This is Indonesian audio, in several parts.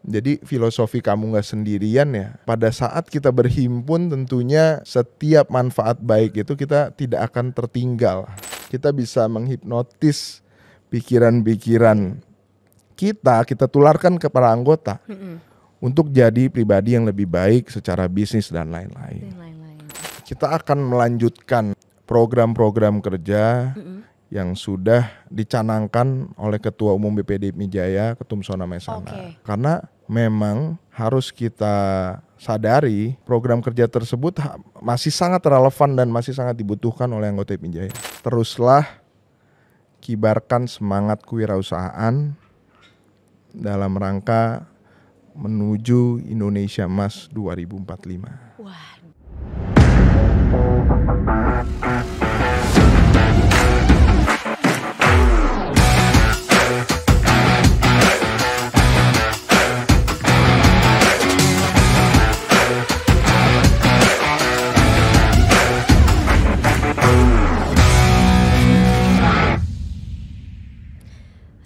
Jadi filosofi kamu gak sendirian ya. Pada saat kita berhimpun tentunya setiap manfaat baik itu kita tidak akan tertinggal. Kita bisa menghipnotis pikiran-pikiran kita tularkan kepada anggota untuk jadi pribadi yang lebih baik secara bisnis dan lain-lain. Kita akan melanjutkan program-program kerja yang sudah dicanangkan oleh Ketua Umum BPD HIPMI Jaya, Ketum Sona Mesana. Karena memang harus kita sadari program kerja tersebut masih sangat relevan dan masih sangat dibutuhkan oleh anggota HIPMI Jaya. Teruslah kibarkan semangat kewirausahaan dalam rangka menuju Indonesia Emas 2045. Wah.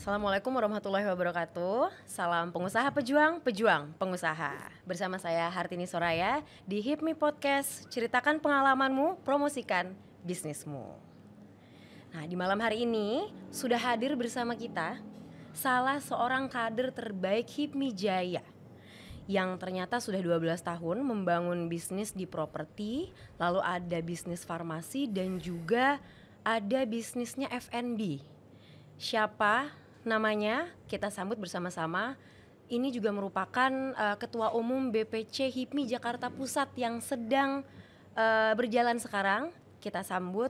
Assalamualaikum warahmatullahi wabarakatuh. Salam pengusaha pejuang pengusaha. Bersama saya Hartini Soraya di HIPMI Podcast. Ceritakan pengalamanmu, promosikan bisnismu. Nah, di malam hari ini sudah hadir bersama kita salah seorang kader terbaik HIPMI Jaya yang ternyata sudah 12 tahun membangun bisnis di properti, lalu ada bisnis farmasi dan juga ada bisnisnya F&B. Siapa namanya? Kita sambut bersama-sama. Ini juga merupakan Ketua Umum BPC HIPMI Jakarta Pusat yang sedang berjalan sekarang. Kita sambut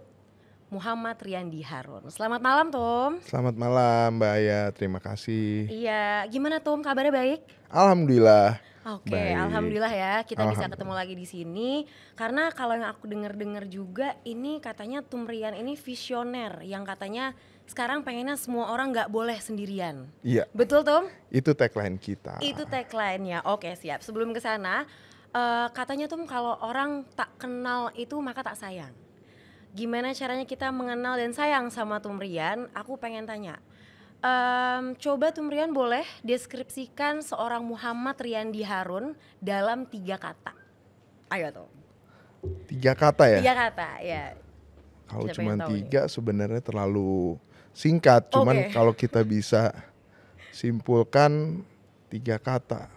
Muhammad Riyandi Harun. Selamat malam, Tom. Selamat malam, Mbak Aya. Terima kasih. Iya, gimana Tom? Kabarnya baik? Alhamdulillah. Oke, alhamdulillah ya kita bisa ketemu lagi di sini. Karena kalau yang aku dengar juga ini katanya Tom Rian ini visioner yang katanya sekarang pengennya semua orang nggak boleh sendirian. Iya. Betul Tom? Itu tagline kita. Itu tagline-nya. Oke, siap. Sebelum ke sana, katanya Tom kalau orang tak kenal itu maka tak sayang. Gimana caranya kita mengenal dan sayang sama Tom Rian? Aku pengen tanya. Coba Tom Rian boleh deskripsikan seorang Muhammad Riyandi Harun dalam 3 kata. Ayo Tom. 3 kata ya? 3 kata, ya. Kalau cuma 3 sebenarnya terlalu singkat. Cuman kalau kita bisa simpulkan 3 kata.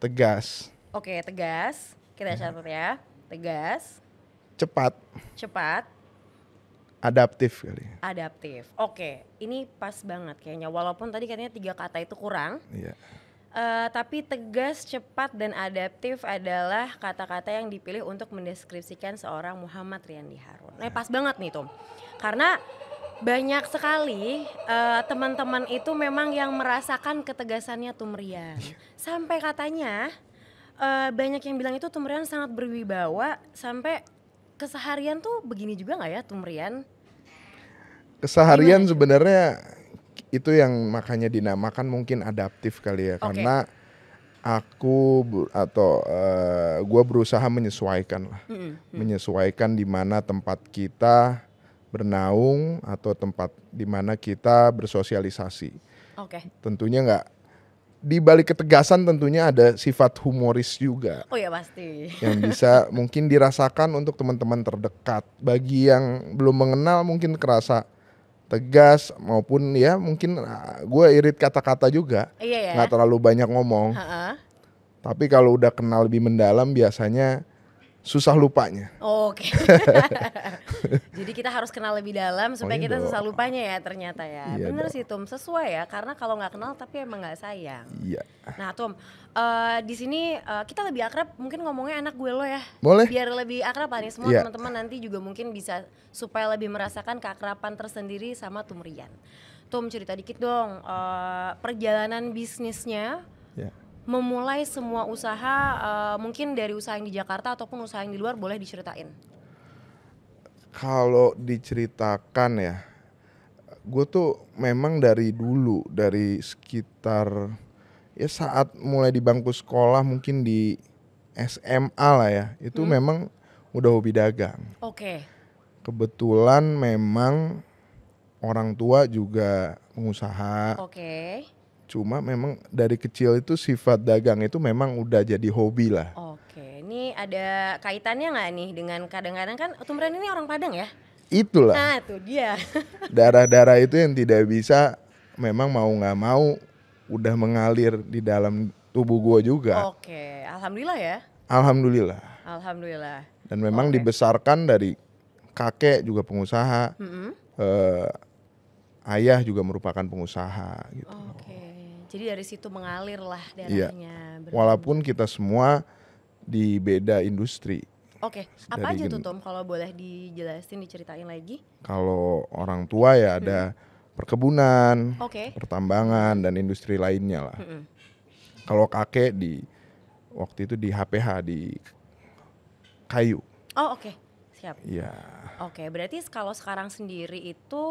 Tegas. Oke, tegas. Kita catat ya. Tegas. Cepat. Adaptif kali. Adaptif. Oke, ini pas banget kayaknya. Walaupun tadi katanya 3 kata itu kurang. Iya. Tapi tegas, cepat, dan adaptif adalah kata-kata yang dipilih untuk mendeskripsikan seorang Muhammad Riyandi Harun. Nah, pas banget nih Tom. Karena banyak sekali teman-teman itu memang yang merasakan ketegasannya Tom Rian. Sampai katanya banyak yang bilang itu Tom Rian sangat berwibawa. Sampai keseharian tuh begini juga gak ya Tom Rian? Keseharian sebenarnya itu yang makanya dinamakan mungkin adaptif kali ya. Karena aku gue berusaha menyesuaikan lah. Menyesuaikan di mana tempat kita bernaung atau tempat di mana kita bersosialisasi. Tentunya nggak di balik ketegasan tentunya ada sifat humoris juga. Oh ya pasti. Yang bisa mungkin dirasakan untuk teman-teman terdekat. Bagi yang belum mengenal mungkin kerasa tegas maupun ya mungkin gue irit kata-kata juga. Iya ya. Nggak terlalu banyak ngomong. Tapi kalau udah kenal lebih mendalam biasanya susah lupanya. Oke. Jadi kita harus kenal lebih dalam supaya kita susah lupanya ya ternyata ya. Iya, bener sih Tom, sesuai ya karena kalau nggak kenal tapi emang nggak sayang. Iya. Nah Tom, di sini kita lebih akrab mungkin ngomongnya anak gue lo ya. Boleh. Biar lebih akrab nih semua teman-teman nanti juga mungkin bisa supaya lebih merasakan keakraban tersendiri sama Tom Rian. Tom cerita dikit dong perjalanan bisnisnya. Ya. Memulai semua usaha mungkin dari usaha yang di Jakarta ataupun usaha yang di luar boleh diceritain. Kalau diceritakan ya, gue tuh memang dari dulu dari sekitar ya saat mulai di bangku sekolah mungkin di SMA lah ya, itu memang udah hobi dagang. Kebetulan memang orang tua juga pengusaha. Cuma memang dari kecil itu sifat dagang itu memang udah jadi hobi lah. Oke, ini ada kaitannya nggak nih dengan kadang-kadang kan Tumren ini orang Padang ya? Itulah Nah, tuh dia. darah-darah itu yang tidak bisa, memang mau nggak mau udah mengalir di dalam tubuh gue juga. Oke, alhamdulillah ya. Alhamdulillah. Alhamdulillah. Dan memang Oke. dibesarkan dari kakek juga pengusaha, Mm-mm. ayah juga merupakan pengusaha gitu. Oke, jadi dari situ mengalir lah Iya. darahnya. Walaupun kita semua di beda industri. Oke, apa Dari aja tuh Tom kalau boleh dijelasin, diceritain lagi? Kalau orang tua ya ada perkebunan, Oke. pertambangan dan industri lainnya lah. Mm-mm. Kalau kakek di waktu itu di HPH di kayu. Oh oke, siap. Iya. Oke, berarti kalau sekarang sendiri itu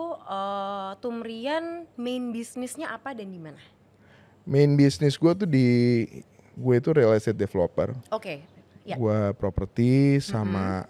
Tumrian main bisnisnya apa dan di mana? Main bisnis gue tuh gue itu real estate developer. Oke, ya. Gue properti sama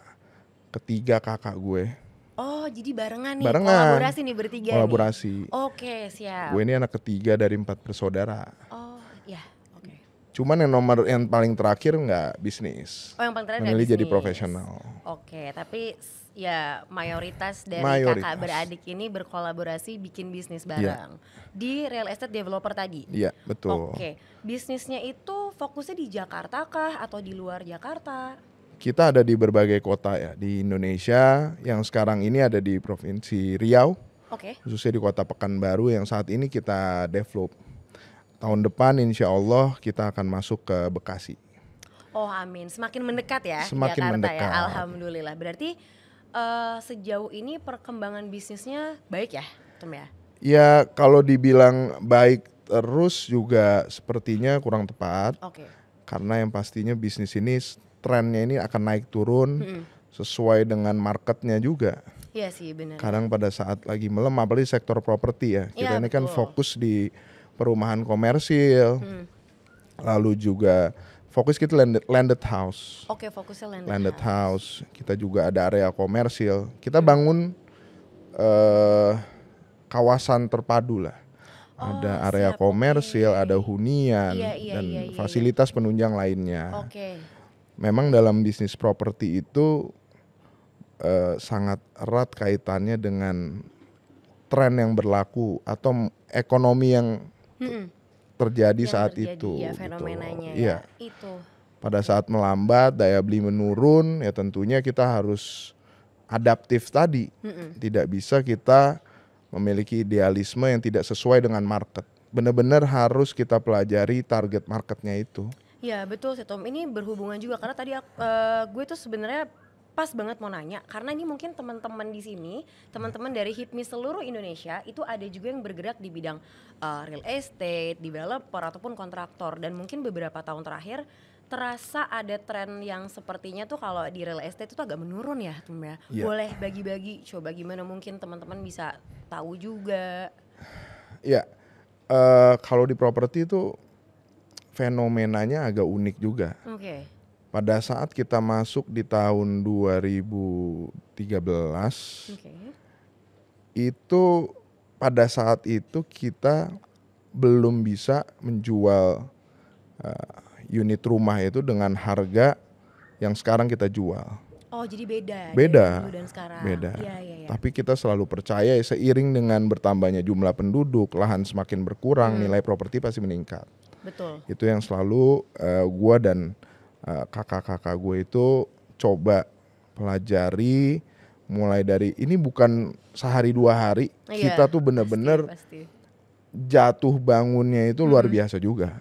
ketiga kakak gue. Oh, jadi barengan nih, Barengan. kolaborasi nih bertiga Kolaborasi. nih. Oke, siap. Gue ini anak ketiga dari 4 bersaudara. Oh, ya, oke. Cuman yang paling terakhir nggak bisnis. Oh, yang paling terakhir nggak Memilih jadi bisnis. profesional. Oke, tapi ya mayoritas dari Mayoritas. kakak beradik ini berkolaborasi bikin bisnis bareng di real estate developer tadi. Iya, betul. Oke, bisnisnya itu fokusnya di Jakarta kah atau di luar Jakarta? Kita ada di berbagai kota ya di Indonesia. Yang sekarang ini ada di Provinsi Riau, Oke. khususnya di Kota Pekanbaru yang saat ini kita develop. Tahun depan insya Allah kita akan masuk ke Bekasi. Oh amin, semakin mendekat ya Semakin Jakarta mendekat. ya, alhamdulillah. Berarti sejauh ini perkembangan bisnisnya baik ya, Tom ya? Ya kalau dibilang baik terus juga sepertinya kurang tepat. Oke. Karena yang pastinya bisnis ini trennya ini akan naik turun sesuai dengan marketnya juga. Iya sih benar. Kadang pada saat lagi melemah, apalagi sektor properti ya. Kita Iya, ini kan betul. fokus di perumahan komersil, lalu juga fokus kita landed house. Oke, fokusnya Landed house, kita juga ada area komersil. Kita bangun kawasan terpadu lah. Ada area siap, komersil, oke. ada hunian Iya, dan iya. fasilitas penunjang lainnya. Oke. Memang dalam bisnis properti itu sangat erat kaitannya dengan tren yang berlaku atau ekonomi yang terjadi Yang saat terjadi, itu. ya gitu. fenomenanya Iya. ya. Itu. Pada saat melambat, daya beli menurun, ya tentunya kita harus adaptif tadi. Tidak bisa kita memiliki idealisme yang tidak sesuai dengan market. Benar-benar harus kita pelajari target marketnya itu. Ya betul sih Tom, ini berhubungan juga karena tadi gue tuh sebenarnya pas banget mau nanya karena ini mungkin teman-teman di sini, teman-teman dari HIPMI seluruh Indonesia itu ada juga yang bergerak di bidang real estate, developer ataupun kontraktor, dan mungkin beberapa tahun terakhir terasa ada tren yang sepertinya tuh kalau di real estate itu agak menurun ya Tom ya. Iya. Boleh bagi-bagi coba gimana mungkin teman-teman bisa tahu juga. Ya, kalau di properti itu fenomenanya agak unik juga. Oke. Pada saat kita masuk di tahun 2013, Oke. itu pada saat itu kita belum bisa menjual unit rumah itu dengan harga yang sekarang kita jual. Oh jadi beda. Beda, Dari dulu dan sekarang. beda. Iya. Tapi kita selalu percaya seiring dengan bertambahnya jumlah penduduk, lahan semakin berkurang, nilai properti pasti meningkat. Betul. Itu yang selalu gua dan kakak-kakak gue itu coba pelajari, mulai dari ini bukan sehari dua hari, Iya, kita tuh bener-bener pasti. jatuh bangunnya itu luar biasa juga.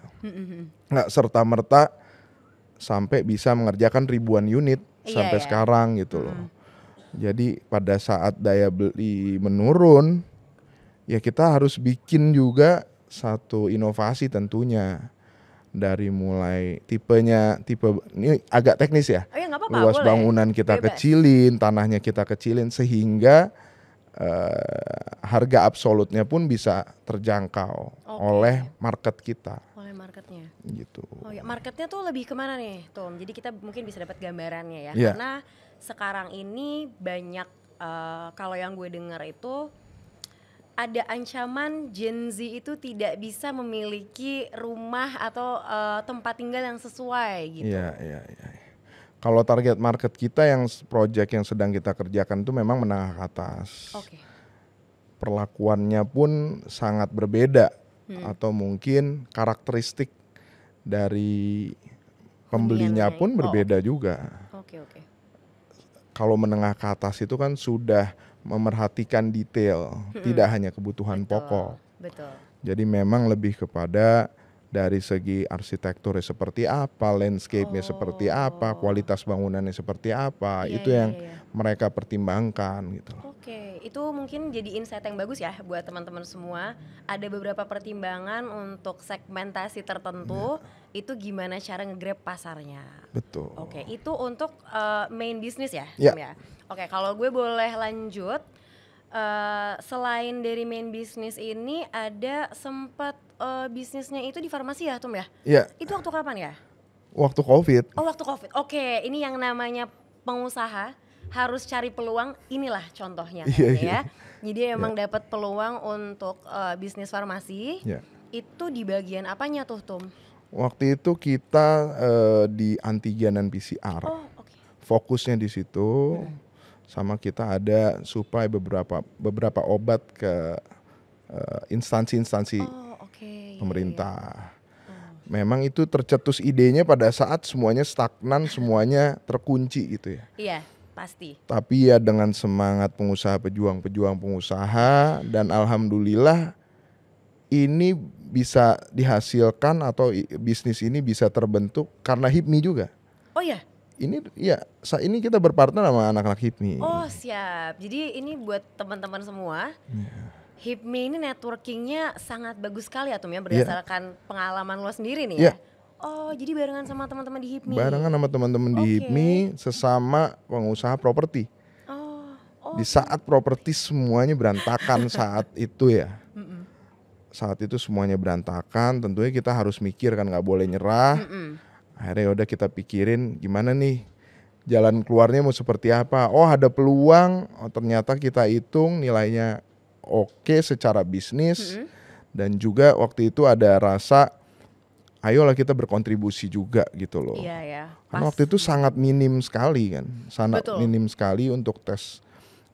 Nggak serta-merta sampai bisa mengerjakan ribuan unit Iya, sampai ya. sekarang gitu loh. Jadi pada saat daya beli menurun, ya kita harus bikin juga satu inovasi tentunya. Dari mulai tipe ini agak teknis ya. Oh ya nggak apa-apa, Luas boleh. bangunan kita Bebas. kecilin, tanahnya kita kecilin sehingga harga absolutnya pun bisa terjangkau oleh market kita Oleh marketnya. gitu. Oh ya, marketnya tuh lebih kemana nih, Tom? Jadi kita mungkin bisa dapat gambarannya ya. Iya. Karena sekarang ini banyak kalau yang gue dengar itu ada ancaman Gen Z itu tidak bisa memiliki rumah atau tempat tinggal yang sesuai gitu. Iya. Kalau target market kita yang project yang sedang kita kerjakan itu memang menengah ke atas. Oke. Perlakuannya pun sangat berbeda atau mungkin karakteristik dari pembelinya Huniannya. pun berbeda juga. Oke. Kalau menengah ke atas itu kan sudah memerhatikan detail, tidak hanya kebutuhan pokok. Betul. Jadi memang lebih kepada dari segi arsitekturnya seperti apa, landscape-nya seperti apa, kualitas bangunannya seperti apa, Iya, itu yang iya. mereka pertimbangkan gitu. Oke, itu mungkin jadi insight yang bagus ya buat teman-teman semua. Ada beberapa pertimbangan untuk segmentasi tertentu, itu gimana cara nge-grab pasarnya. Betul. Oke, itu untuk main bisnis ya, Ya. Tom ya. Oke, kalau gue boleh lanjut, selain dari main bisnis ini ada sempat bisnisnya itu di farmasi ya, Tom ya? Iya, Itu waktu kapan ya? waktu COVID. Oh, waktu COVID. Oke, ini yang namanya pengusaha harus cari peluang, inilah contohnya kayaknya ya. Jadi emang dapat peluang untuk bisnis farmasi. Ya. Itu di bagian apanya tuh, Tom? Waktu itu kita di antigen dan PCR. Oh, oke. Fokusnya di situ. Sama kita ada supply beberapa obat ke instansi-instansi Oh, oke. pemerintah. Memang itu tercetus idenya pada saat semuanya stagnan, semuanya terkunci gitu ya. Iya, pasti. Tapi ya dengan semangat pejuang pengusaha dan alhamdulillah ini bisa dihasilkan atau bisnis ini bisa terbentuk karena HIPMI juga. Oh ya? Ini kita berpartner sama anak-anak HIPMI. Oh, siap. Jadi ini buat teman-teman semua. HIPMI ini networkingnya sangat bagus sekali ya, Tom ya, berdasarkan pengalaman lo sendiri nih ya. Oh, jadi barengan sama teman-teman di HIPMI. Barengan sama teman-teman di HIPMI sesama pengusaha properti. Di saat properti semuanya berantakan saat itu ya. Saat itu semuanya berantakan, tentunya kita harus mikir kan, nggak boleh nyerah. Akhirnya udah kita pikirin gimana nih jalan keluarnya mau seperti apa. Oh, ada peluang, ternyata kita hitung nilainya oke secara bisnis. Dan juga waktu itu ada rasa ayolah kita berkontribusi juga gitu loh. Iya ya. Karena waktu itu sangat minim sekali kan, sangat Betul. minim sekali untuk tes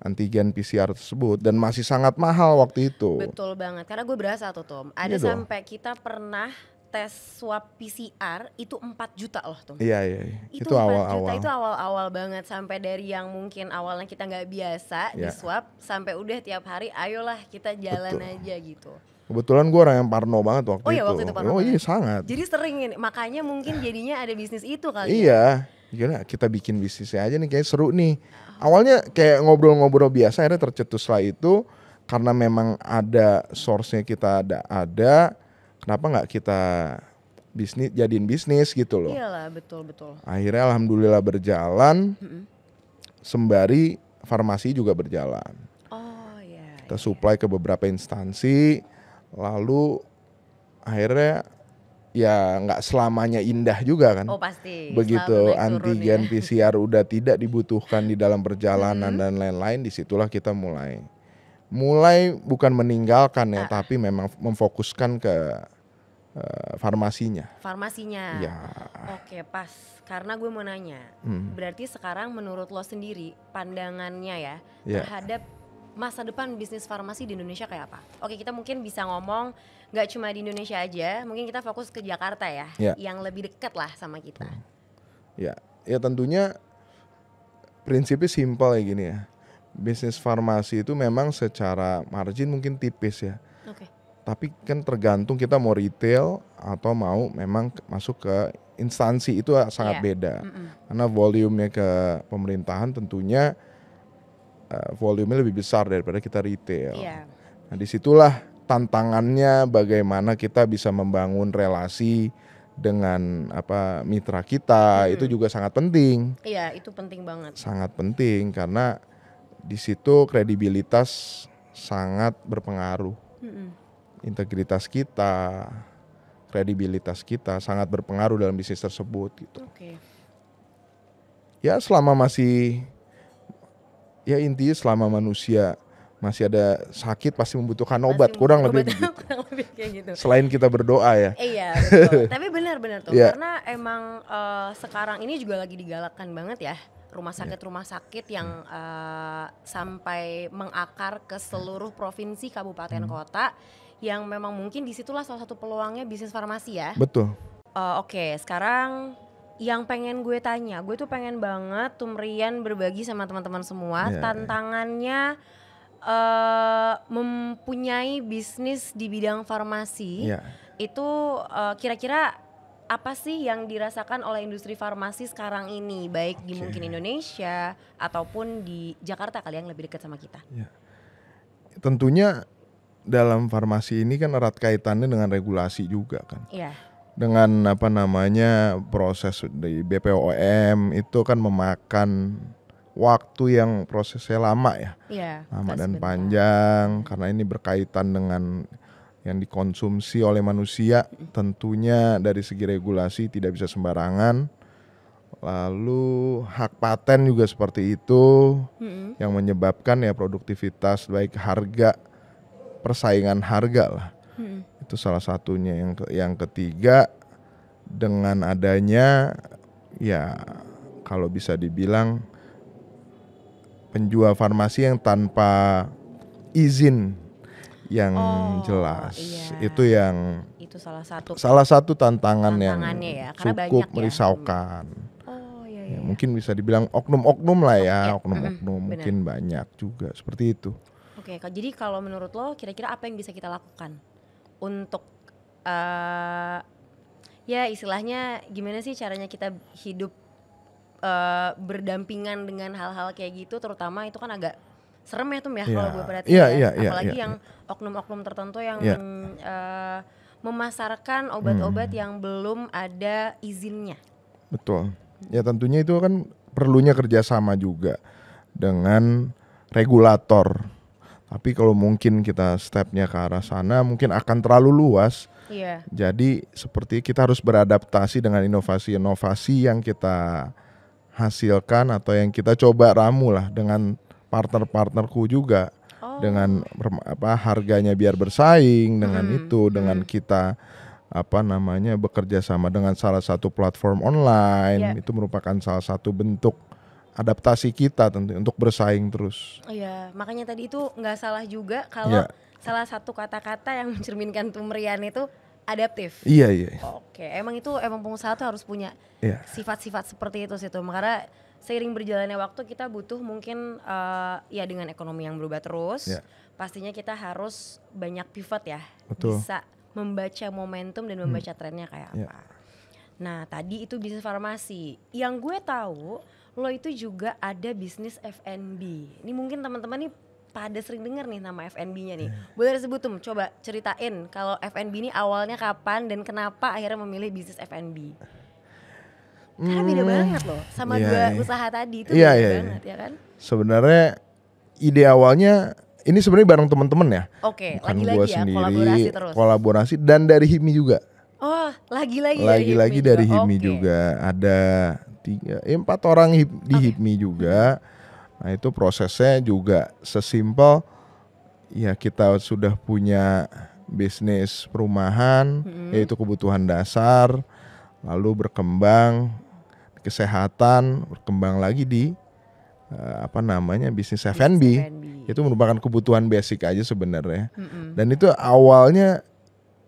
antigen PCR tersebut dan masih sangat mahal waktu itu. Betul banget, karena gue berasa tuh, Tom. Ada Iya sampai kita pernah tes swab PCR itu 4 juta loh, Tom. Iya. Itu 4 juta awal-awal. itu awal-awal banget, sampai dari yang mungkin awalnya kita nggak biasa di swab sampai udah tiap hari ayolah kita jalan aja gitu. Kebetulan gue orang yang parno banget waktu itu. Oh iya, waktu itu parno Oh iya banget. sangat. Jadi sering ini, makanya mungkin jadinya ada bisnis itu kali ya. Iya, gila kita bikin bisnisnya aja nih kayak seru nih. Awalnya kayak ngobrol-ngobrol biasa, akhirnya tercetuslah itu karena memang ada source-nya kita ada. Kenapa nggak kita jadiin bisnis gitu loh. Iyalah, betul. Akhirnya alhamdulillah berjalan, sembari farmasi juga berjalan. Oh iya. Kita supply ke beberapa instansi, lalu akhirnya ya nggak selamanya indah juga kan. Oh pasti. Begitu selalu naik turun antigen ya. PCR udah tidak dibutuhkan di dalam perjalanan dan lain-lain, disitulah kita mulai bukan meninggalkan ya, tapi memang memfokuskan ke farmasinya. Farmasinya. Ya. Oke, pas. Karena gue mau nanya, berarti sekarang menurut lo sendiri pandangannya ya terhadap masa depan bisnis farmasi di Indonesia kayak apa? Oke, kita mungkin bisa ngomong nggak cuma di Indonesia aja, mungkin kita fokus ke Jakarta ya, yang lebih dekat lah sama kita. Ya tentunya prinsipnya simpel ya gini ya. Bisnis farmasi itu memang secara margin mungkin tipis ya. Oke. Tapi kan tergantung kita mau retail atau mau memang masuk ke instansi, itu sangat beda. Karena volumenya ke pemerintahan tentunya volumenya lebih besar daripada kita retail. Nah disitulah tantangannya bagaimana kita bisa membangun relasi dengan mitra kita, itu juga sangat penting. Iya, itu penting banget. Sangat penting karena di situ kredibilitas sangat berpengaruh. Integritas kita, kredibilitas kita sangat berpengaruh dalam bisnis tersebut gitu. Ya selama intinya selama manusia Masih ada sakit pasti membutuhkan Masih obat, kurang lebih obat- begitu. kurang lebih kayak gitu. Selain kita berdoa ya. Iya betul. Tapi benar-benar tuh Iya. karena emang sekarang ini juga lagi digalakkan banget ya rumah sakit yang sampai mengakar ke seluruh provinsi, kabupaten, kota, yang memang mungkin disitulah salah satu peluangnya bisnis farmasi ya. Betul. Oke, sekarang yang pengen gue tanya, gue tuh pengen banget Tumrian berbagi sama teman-teman semua Iya. tantangannya mempunyai bisnis di bidang farmasi. Iya. Itu kira-kira apa sih yang dirasakan oleh industri farmasi sekarang ini, baik di mungkin Indonesia ataupun di Jakarta kali yang lebih dekat sama kita. Ya. Tentunya dalam farmasi ini kan erat kaitannya dengan regulasi juga kan. Iya. Dengan proses dari BPOM itu kan memakan waktu yang prosesnya lama ya. Iya. Lama dan sebentar. panjang karena ini berkaitan dengan yang dikonsumsi oleh manusia. Tentunya dari segi regulasi tidak bisa sembarangan. Lalu hak paten juga seperti itu, yang menyebabkan ya produktivitas baik harga, persaingan harga lah. Itu salah satunya. Yang ketiga, dengan adanya ya kalau bisa dibilang penjual farmasi yang tanpa izin yang jelas, iya. itu salah satu tantangan yang tantangannya ya, karena cukup banyak ya. merisaukan. Iya. Ya, mungkin bisa dibilang oknum-oknum lah ya, Ya, oknum-oknum benar. mungkin banyak juga seperti itu. Oke, jadi kalau menurut lo kira-kira apa yang bisa kita lakukan untuk ya istilahnya gimana sih caranya kita hidup berdampingan dengan hal-hal kayak gitu, terutama itu kan agak serem ya Tum ya kalau gue perhatiin Iya, apalagi iya. yang oknum-oknum tertentu yang Iya. memasarkan obat-obat yang belum ada izinnya. Betul. Ya tentunya itu kan perlunya kerjasama juga dengan regulator. Tapi kalau mungkin kita stepnya ke arah sana mungkin akan terlalu luas. Iya. Jadi seperti kita harus beradaptasi dengan inovasi-inovasi yang kita hasilkan atau yang kita coba ramu lah dengan partner-partnerku juga. Dengan harganya biar bersaing dengan itu, dengan kita bekerja sama dengan salah satu platform online. Itu merupakan salah satu bentuk adaptasi kita tentu untuk bersaing terus. Iya, makanya tadi itu nggak salah juga kalau salah satu kata-kata yang mencerminkan Tumrian itu adaptif. Iya. Oke, emang pengusaha tuh harus punya sifat-sifat seperti itu sih tuh. Karena seiring berjalannya waktu kita butuh mungkin ya dengan ekonomi yang berubah terus, pastinya kita harus banyak pivot ya. Betul. Bisa membaca momentum dan membaca trennya kayak apa. Nah, tadi itu bisnis farmasi. Yang gue tahu lo itu juga ada bisnis F&B. Ini mungkin teman-teman nih pada sering dengar nih nama F&B-nya nih. Boleh disebut Tum, coba ceritain kalau F&B ini awalnya kapan dan kenapa akhirnya memilih bisnis F&B. Karena beda banget loh sama dua usaha tadi itu beda banget ya kan. Sebenarnya ide awalnya ini sebenarnya bareng teman-teman ya. Oke, bukan lagi-lagi gua ya sendiri, kolaborasi terus. dan dari HIMI juga. Oh, lagi-lagi dari HIMI juga. Ada 4 orang di HIMI juga. Nah itu prosesnya juga sesimpel ya kita sudah punya bisnis perumahan, yaitu kebutuhan dasar, lalu berkembang kesehatan, berkembang lagi di bisnis F&B. Itu merupakan kebutuhan basic aja sebenarnya. Dan itu awalnya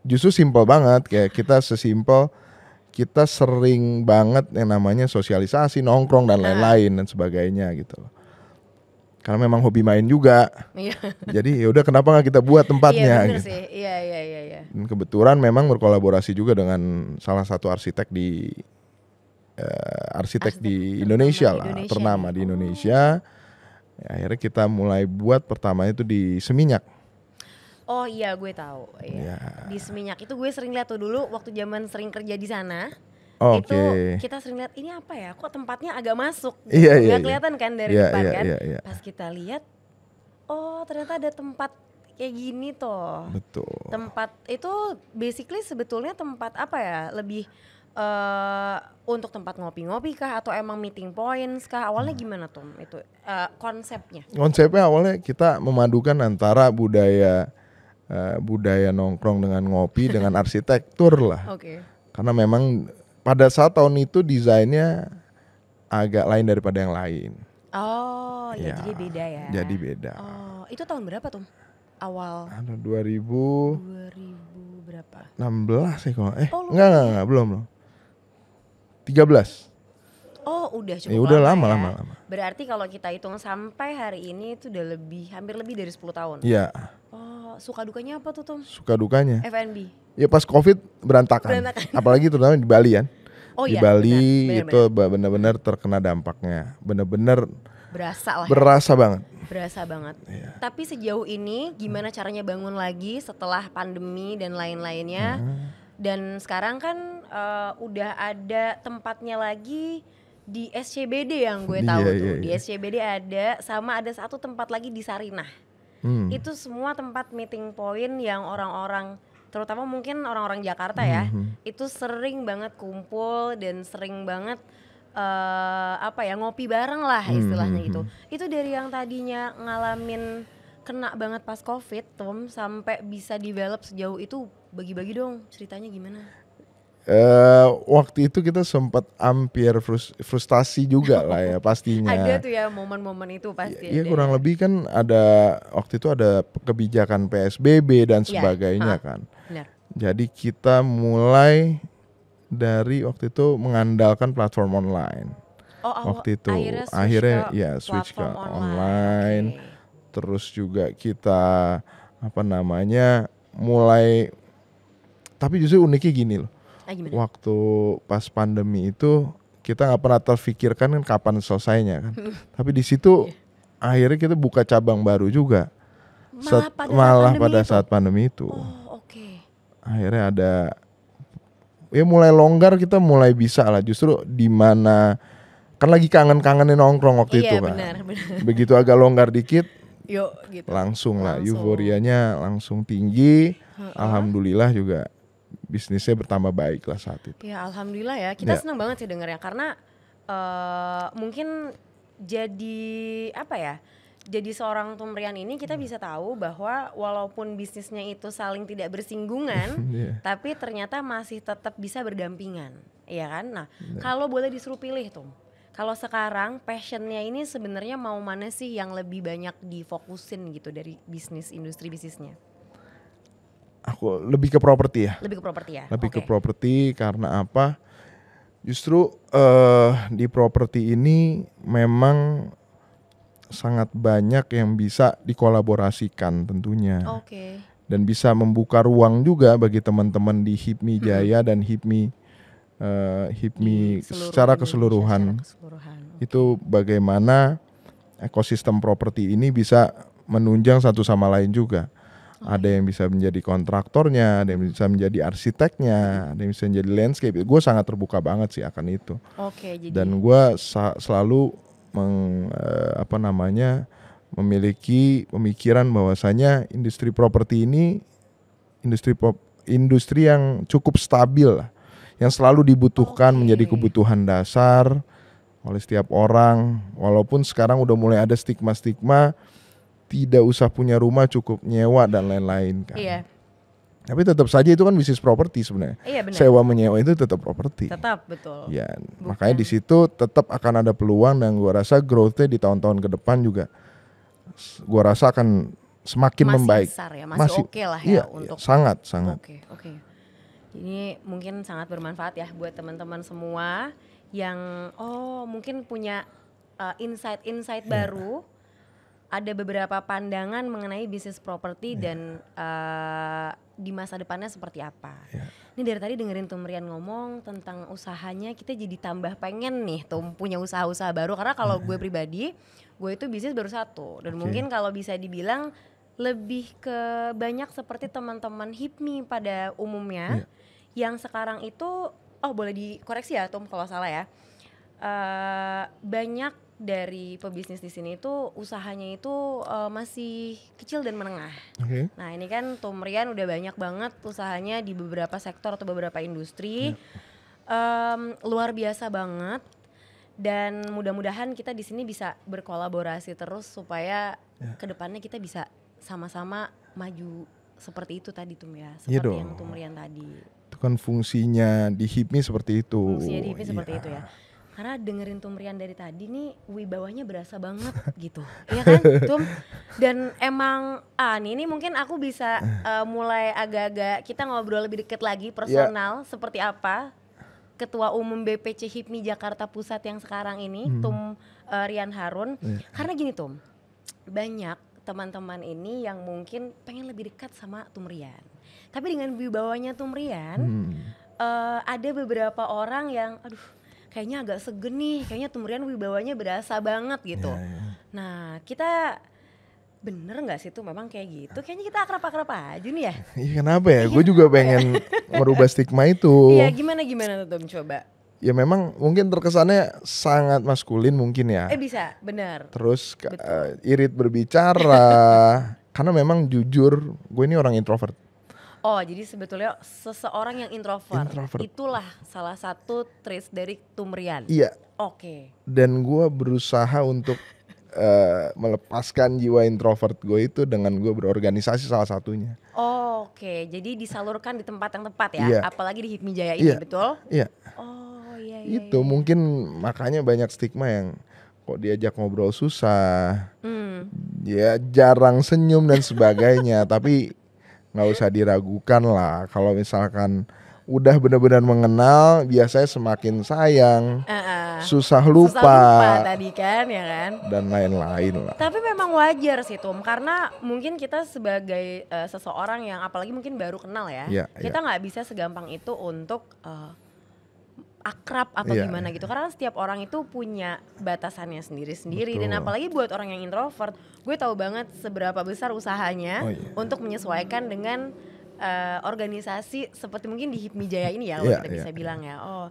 justru simpel banget, kayak kita sesimpel kita sering banget yang namanya sosialisasi, nongkrong dan lain-lain dan sebagainya gitu loh. Karena memang hobi main juga. Jadi ya udah kenapa nggak kita buat tempatnya? Iya bener gitu. sih. Iya. Dan kebetulan memang berkolaborasi juga dengan salah satu arsitek di Indonesia lah, ternama di Indonesia. Ya, akhirnya kita mulai buat pertamanya itu di Seminyak. Oh iya, gue tahu. Iya. Di Seminyak itu gue sering lihat tuh dulu waktu zaman sering kerja di sana. Itu kita sering lihat ini apa ya? Kok tempatnya agak masuk? Nggak kelihatan kan dari depan kan? Iya. Pas kita lihat, oh ternyata ada tempat kayak gini toh. Betul. Tempat itu basically sebetulnya tempat apa ya? Lebih untuk tempat ngopi-ngopi kah atau emang meeting points kah? Awalnya gimana Tom itu konsepnya? Konsepnya awalnya kita memadukan antara budaya nongkrong dengan ngopi dengan arsitektur lah. Oke. Karena memang pada saat tahun itu desainnya agak lain daripada yang lain. Oh, ya, Ya, jadi beda ya. Jadi beda. Oh, itu tahun berapa Tom? Awal Ada 2016 2000 berapa? sih kalau Oh, enggak, belum. 13. Oh, udah cukup Ya udah lama lama. ya. Berarti kalau kita hitung sampai hari ini itu udah hampir lebih dari 10 tahun. Iya, Oh, suka dukanya apa tuh Tom? suka dukanya. F&B. Ya pas Covid berantakan. Apalagi terutama di Bali kan. Oh Di iya, Bali benar, itu benar-benar terkena dampaknya. Benar-benar berasa lah ya. berasa banget. Berasa banget. Iya. Tapi sejauh ini gimana caranya bangun lagi setelah pandemi dan lain-lainnya? Dan sekarang kan udah ada tempatnya lagi di SCBD yang gue tahu Iya, tuh. iya, Di iya. SCBD ada, sama ada satu tempat lagi di Sarinah. Itu semua tempat meeting point yang orang-orang, terutama mungkin orang-orang Jakarta ya, itu sering banget kumpul dan sering banget ngopi bareng lah istilahnya gitu. Itu dari yang tadinya ngalamin kena banget pas Covid, Tom, sampai bisa develop sejauh itu, bagi-bagi dong ceritanya gimana? Waktu itu kita sempat hampir frustasi juga lah ya pastinya. Ada tuh ya momen-momen itu pasti Iya ada. kurang lebih kan waktu itu ada kebijakan PSBB dan Iya, sebagainya kan. Benar. Jadi kita mulai dari waktu itu mengandalkan platform online. Waktu itu akhirnya switch ke online. Oke. Terus juga kita mulai, tapi justru uniknya gini loh. Gimana? Waktu pas pandemi itu kita nggak pernah terfikirkan kan kapan selesainya kan. Tapi di situ akhirnya kita buka cabang baru juga. Malah pada saat pandemi itu. Oh, oke. Akhirnya ada mulai longgar, kita mulai bisa lah, justru di mana kan lagi kangen-kangenin nongkrong waktu itu kan. Benar. Begitu agak longgar dikit Yuk gitu. langsung lah euforianya langsung tinggi. Alhamdulillah juga bisnisnya bertambah baik lah saat itu. Ya alhamdulillah ya, kita senang banget sih dengarnya karena mungkin jadi jadi seorang Tumrian ini kita bisa tahu bahwa walaupun bisnisnya itu saling tidak bersinggungan, tapi ternyata masih tetap bisa berdampingan, ya kan? Nah, kalau boleh disuruh pilih Tum, kalau sekarang passionnya ini sebenarnya mau mana sih yang lebih banyak difokusin gitu dari industri bisnisnya? Aku lebih ke properti ya. Lebih ke properti ya? Lebih ke properti karena apa? Justru di properti ini memang sangat banyak yang bisa dikolaborasikan tentunya. Oke. Dan bisa membuka ruang juga bagi teman-teman di HIPMI Jaya dan HIPMI secara keseluruhan. Itu bagaimana ekosistem properti ini bisa menunjang satu sama lain juga. Ada yang bisa menjadi kontraktornya, ada yang bisa menjadi arsiteknya, ada yang bisa menjadi landscape. Gue sangat terbuka banget sih akan itu. Dan gue selalu memiliki pemikiran bahwasanya industri properti ini industri yang cukup stabil lah, yang selalu dibutuhkan menjadi kebutuhan dasar oleh setiap orang. Walaupun sekarang udah mulai ada stigma-stigma tidak usah punya rumah, cukup nyewa dan lain-lain kan. Iya. Tapi tetap saja itu kan bisnis properti sebenarnya. Iya, benar. Sewa menyewa itu tetap properti. Tetap, betul. Ya, makanya di situ tetap akan ada peluang dan gua rasa growth-nya di tahun-tahun ke depan juga gua rasa akan semakin membaik. Besar ya, masih oke lah ya untuk sangat. Oke. Ini mungkin sangat bermanfaat ya buat teman-teman semua yang mungkin punya insight baru. Ada beberapa pandangan mengenai bisnis properti dan di masa depannya seperti apa. Ini dari tadi dengerin Tumrian ngomong tentang usahanya, kita jadi tambah pengen nih punya usaha-usaha baru. Karena kalau gue pribadi, gue itu bisnis baru satu. Dan mungkin kalau bisa dibilang lebih ke banyak seperti teman-teman HIPMI pada umumnya. Yang sekarang itu, boleh dikoreksi ya Tum kalau salah ya. Banyak dari pebisnis di sini itu usahanya itu masih kecil dan menengah. Nah ini kan Tumrian udah banyak banget usahanya di beberapa sektor atau beberapa industri. Luar biasa banget. Dan mudah-mudahan kita di sini bisa berkolaborasi terus supaya kedepannya kita bisa sama-sama maju seperti itu tadi Tum ya, Iya seperti dong. yang Tumrian tadi. Itu kan fungsinya di HIPMI seperti itu. Fungsinya di HIPMI seperti Iya. itu ya. Karena dengerin Tumrian dari tadi nih wibawanya berasa banget gitu. Iya kan Tum? Dan emang ini mungkin aku bisa mulai agak-agak kita ngobrol lebih deket lagi personal seperti apa Ketua Umum BPC HIPMI Jakarta Pusat yang sekarang ini, Tum Rian Harun. Karena gini Tum, banyak teman-teman ini yang mungkin pengen lebih dekat sama Tum Rian. Tapi dengan wibawanya Tum Rian, ada beberapa orang yang, aduh kayaknya agak segen nih, kayaknya Tum Rian wibawanya berasa banget gitu. Nah kita bener gak sih tuh memang kayak gitu? Kayaknya kita akrab-akrab aja nih ya. Iya kenapa ya? Gue juga pengen merubah stigma itu. Iya gimana tuh Tom coba? Ya memang mungkin terkesannya sangat maskulin mungkin ya. Bisa, benar. Terus irit berbicara. Karena memang jujur gue ini orang introvert. Oh jadi sebetulnya seseorang yang introvert. Itulah salah satu traits dari Tumrian. Iya. Oke. Dan gue berusaha untuk melepaskan jiwa introvert gue itu dengan gue berorganisasi salah satunya. Oke, jadi disalurkan di tempat yang tepat ya, Iya. apalagi di HIPMI Jaya ini, betul? Iya. Oh iya. Itu mungkin makanya banyak stigma yang kok diajak ngobrol susah, ya jarang senyum dan sebagainya. Tapi nggak usah diragukan lah, kalau misalkan udah benar-benar mengenal, biasanya semakin sayang, susah lupa tadi kan ya kan, dan lain-lain lah. Tapi memang wajar sih Tum, karena mungkin kita sebagai seseorang yang apalagi mungkin baru kenal ya, kita nggak bisa segampang itu untuk akrab atau gimana gitu, karena setiap orang itu punya batasannya sendiri-sendiri. Dan apalagi buat orang yang introvert, gue tahu banget seberapa besar usahanya untuk menyesuaikan dengan organisasi seperti mungkin di HIPMI Jaya ini ya, kalau kita bisa bilang ya. Oh,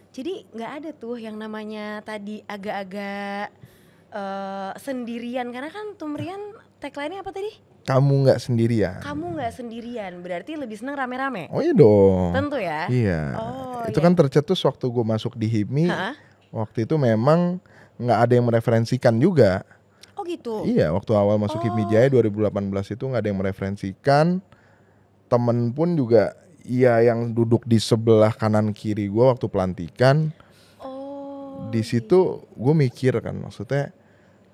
jadi nggak ada tuh yang namanya tadi agak-agak sendirian, karena kan Tumrian tagline-nya apa tadi? Kamu nggak sendirian. Kamu nggak sendirian, berarti lebih seneng rame-rame. Oh iya dong. Tentu ya. Iya. Itu kan tercetus waktu gue masuk di HIPMI. Waktu itu memang nggak ada yang mereferensikan juga. Oh gitu. Iya, waktu awal masuk HIPMI Jaya 2018 itu nggak ada yang mereferensikan. Temen pun juga yang duduk di sebelah kanan kiri gue waktu pelantikan. Di situ gue mikir kan, maksudnya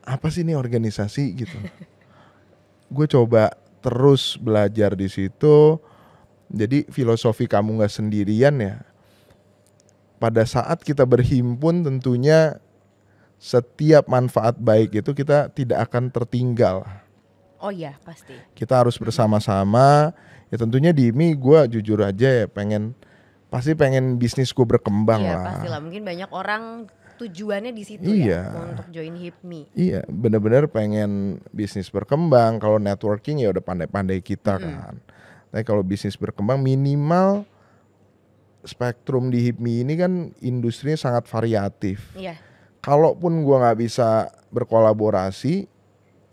apa sih ini organisasi gitu. Gue coba terus belajar di situ. Jadi filosofi kamu nggak sendirian ya. Pada saat kita berhimpun tentunya setiap manfaat baik itu kita tidak akan tertinggal. Oh iya pasti. Kita harus bersama-sama. Ya tentunya di HIPMI gue jujur aja ya pasti pengen bisnis gue berkembang lah. Iya pastilah, mungkin banyak orang tujuannya di situ ya untuk join HIPMI. Iya, benar-benar pengen bisnis berkembang. Kalau networking ya udah pandai-pandai kita kan. Tapi kalau bisnis berkembang minimal spektrum di HIPMI ini kan industrinya sangat variatif. Iya. Kalaupun gue nggak bisa berkolaborasi,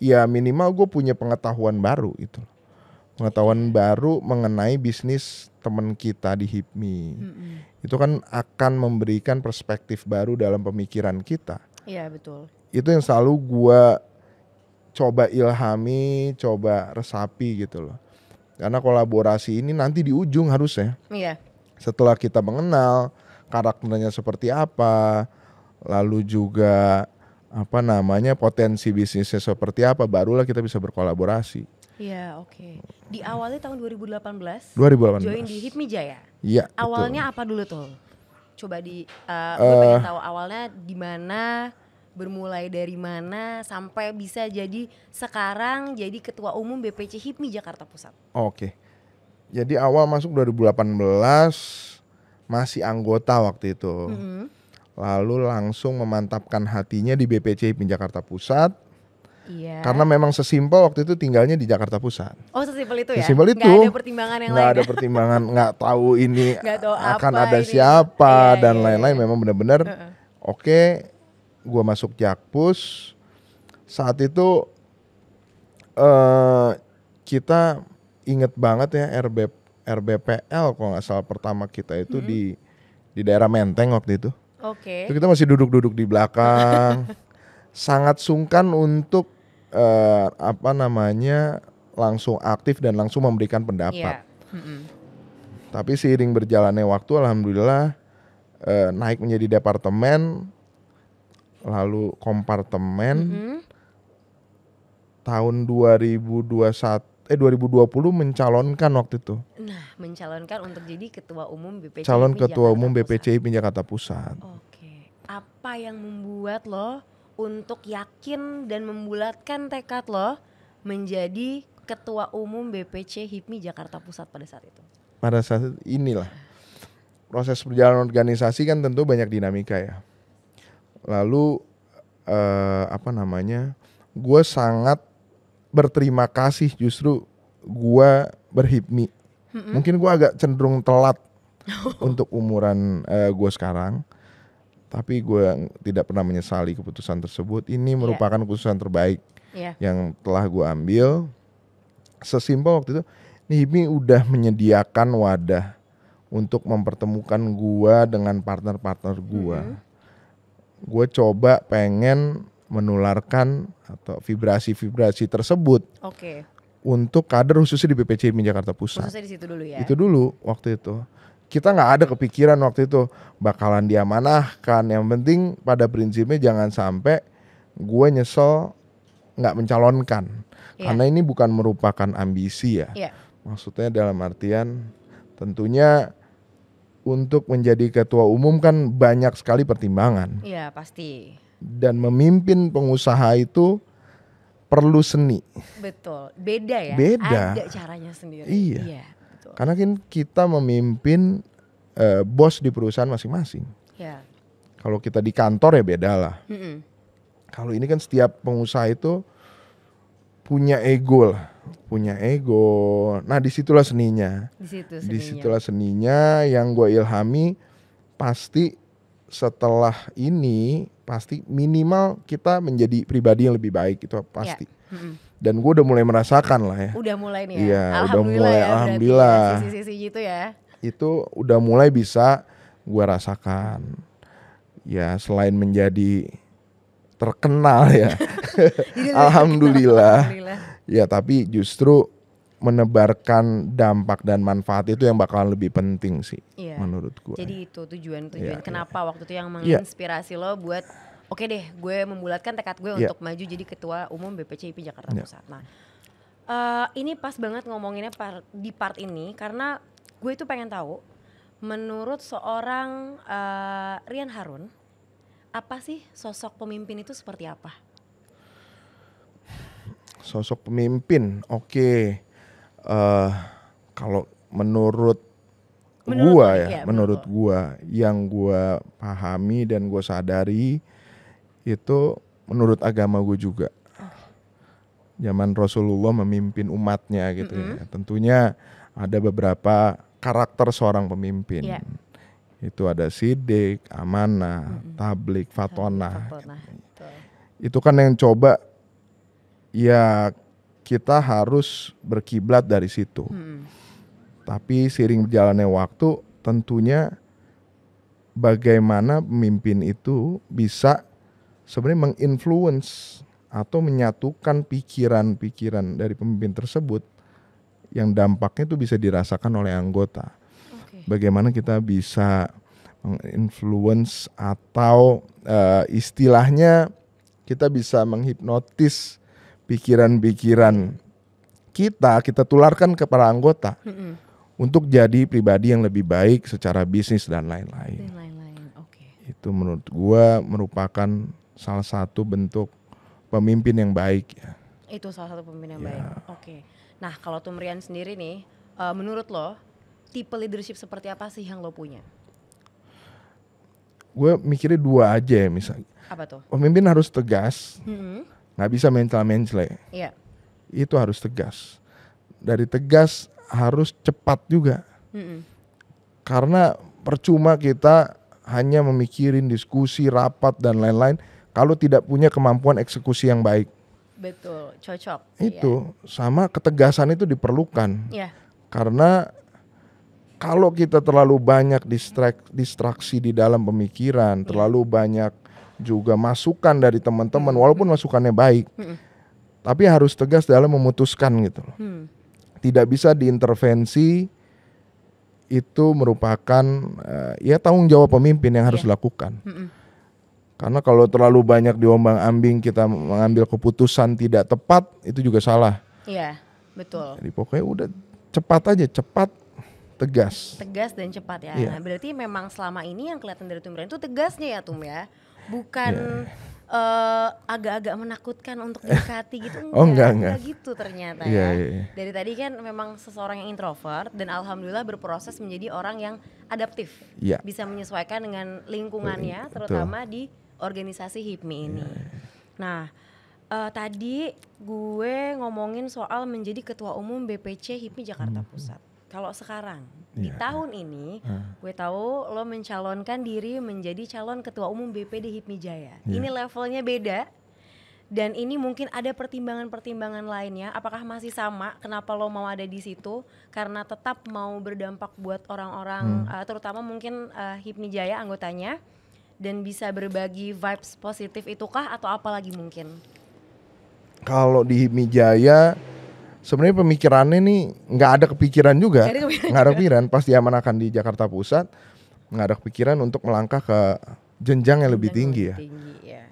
ya minimal gue punya pengetahuan baru itu. Pengetahuan baru mengenai bisnis teman kita di HIPMI. Itu kan akan memberikan perspektif baru dalam pemikiran kita. Iya betul. Itu yang selalu gue coba ilhami, coba resapi gitu loh. Karena kolaborasi ini nanti di ujung harusnya. Iya. Setelah kita mengenal karakternya seperti apa, lalu juga potensi bisnisnya seperti apa, barulah kita bisa berkolaborasi. Iya, oke. Di awalnya tahun 2018. Join di HIPMI Jaya. Iya. Awalnya apa dulu tuh? Coba gue pengen tahu awalnya di mana, bermulai dari mana sampai bisa jadi sekarang jadi Ketua Umum BPC HIPMI Jakarta Pusat. Oke. Jadi awal masuk 2018 masih anggota waktu itu. Lalu langsung memantapkan hatinya di BPC HIPMI Jakarta Pusat. Iya. Karena memang sesimpel waktu itu tinggalnya di Jakarta Pusat. Oh sesimpel itu ya? Sesimpel itu. Gak ada pertimbangan yang lain? Gak ada pertimbangan, gak tahu ini akan ada ini. siapa dan lain-lain. Memang benar-benar oke, gue masuk Jakpus. Saat itu kita inget banget ya RBPL kalau gak salah pertama kita itu di daerah Menteng waktu itu. Oke. Itu kita masih duduk-duduk di belakang, sangat sungkan untuk langsung aktif dan langsung memberikan pendapat. Iya. Mm-mm. Tapi seiring berjalannya waktu, alhamdulillah naik menjadi departemen, lalu kompartemen. Mm-mm. Tahun 2020 mencalonkan waktu itu. Nah, mencalonkan untuk jadi ketua umum BPCI Calon ketua Jakarta umum Pusat. BPCI Jakarta Pusat. Oke. Apa yang membuat lo untuk yakin dan membulatkan tekad lo menjadi ketua umum BPC HIPMI Jakarta Pusat pada saat itu? Pada saat inilah proses perjalanan organisasi kan tentu banyak dinamika ya. Lalu gue sangat berterima kasih justru gue berhipmi. Mungkin gue agak cenderung telat untuk umuran gue sekarang. Tapi gue tidak pernah menyesali keputusan tersebut. Ini merupakan keputusan terbaik yang telah gue ambil. Sesimpel waktu itu, HIPMI udah menyediakan wadah untuk mempertemukan gue dengan partner-partner gue. Gue coba pengen menularkan atau vibrasi-vibrasi tersebut untuk kader khususnya di BPCI Jakarta Pusat. Khususnya di situ dulu ya? Itu dulu waktu itu. Kita nggak ada kepikiran waktu itu bakalan diamanahkan. Yang penting pada prinsipnya jangan sampai gue nyesel nggak mencalonkan. Karena ini bukan merupakan ambisi ya. Maksudnya dalam artian tentunya untuk menjadi ketua umum kan banyak sekali pertimbangan. Iya pasti. Dan memimpin pengusaha itu perlu seni. Betul, beda ya. Beda. Ada caranya sendiri. Iya. Betul. Karena kan kita memimpin bos di perusahaan masing-masing. Ya. Kalau kita di kantor ya beda lah. Kalau ini kan setiap pengusaha itu punya ego lah, punya ego. Nah disitulah seninya. Disitulah seninya yang gue ilhami. Pasti setelah ini pasti minimal kita menjadi pribadi yang lebih baik, itu pasti. Dan gue udah mulai merasakan lah ya. Udah mulai nih ya. Iya, Alhamdulillah udah mulai, ya, alhamdulillah. Sisi-sisi gitu ya. Itu udah mulai bisa gue rasakan. Ya selain menjadi terkenal ya. Alhamdulillah. Ya tapi justru menebarkan dampak dan manfaat itu yang bakalan lebih penting sih menurut gue. Jadi itu tujuan kenapa waktu itu yang menginspirasi lo buat oke deh gue membulatkan tekad gue untuk maju jadi ketua umum BPCI Jakarta Pusat. Nah ini pas banget ngomonginnya di part ini karena gue itu pengen tahu menurut seorang Rian Harun, apa sih sosok pemimpin itu seperti apa? Sosok pemimpin, oke. Kalau menurut gua yang gua pahami dan gua sadari itu menurut agama gue juga. Zaman Rasulullah memimpin umatnya gitu ya. Tentunya ada beberapa karakter seorang pemimpin. Itu ada sidik, amanah, tablik, fatonah. Itu kan yang coba ya kita harus berkiblat dari situ. Tapi seiring berjalannya waktu tentunya bagaimana pemimpin itu bisa sebenarnya menginfluence atau menyatukan pikiran-pikiran dari pemimpin tersebut yang dampaknya itu bisa dirasakan oleh anggota. Bagaimana kita bisa menginfluence atau istilahnya kita bisa menghipnotis pikiran-pikiran kita tularkan kepada anggota untuk jadi pribadi yang lebih baik secara bisnis dan lain-lain. Itu menurut gua merupakan salah satu bentuk pemimpin yang baik ya. Itu salah satu pemimpin yang baik. Nah kalau Tumrian sendiri nih, menurut lo tipe leadership seperti apa sih yang lo punya? Gue mikirnya dua aja ya misalnya. Apa tuh? Pemimpin harus tegas, nggak bisa mencela-mencela. Itu harus tegas. Dari tegas harus cepat juga. Karena percuma kita hanya memikirin diskusi, rapat dan lain-lain kalau tidak punya kemampuan eksekusi yang baik. Betul, cocok. Itu sama ketegasan itu diperlukan. Karena Kalau kita terlalu banyak distraksi di dalam pemikiran, terlalu banyak juga masukan dari teman-teman, walaupun masukannya baik, tapi harus tegas dalam memutuskan gitu loh. Tidak bisa diintervensi, itu merupakan ya tanggung jawab pemimpin yang harus dilakukan. Karena kalau terlalu banyak diombang-ambing kita mengambil keputusan tidak tepat, itu juga salah. Iya, betul. Jadi pokoknya udah cepat aja, cepat, tegas dan cepat ya. Iya. Nah, berarti memang selama ini yang kelihatan dari Tumrian itu tegasnya ya Tum ya, bukan agak-agak menakutkan untuk mendekati gitu. Enggak gitu ternyata ya. Dari tadi kan memang seseorang yang introvert dan alhamdulillah berproses menjadi orang yang adaptif, bisa menyesuaikan dengan lingkungannya, terutama di organisasi HIPMI ini. Nah, tadi gue ngomongin soal menjadi ketua umum BPC HIPMI Jakarta Pusat. Kalau sekarang di tahun ini, gue tahu lo mencalonkan diri menjadi calon ketua umum BPD HIPMI Jaya. Ini levelnya beda, dan ini mungkin ada pertimbangan-pertimbangan lainnya. Apakah masih sama? Kenapa lo mau ada di situ? Karena tetap mau berdampak buat orang-orang, terutama mungkin HIPMI Jaya anggotanya, dan bisa berbagi vibes positif itukah atau apa lagi mungkin? Kalau di HIPMI Jaya sebenarnya pemikirannya nih nggak ada kepikiran juga, nggak ada kepikiran pas diamanahkan di Jakarta Pusat, nggak ada kepikiran untuk melangkah ke jenjang yang lebih tinggi ya.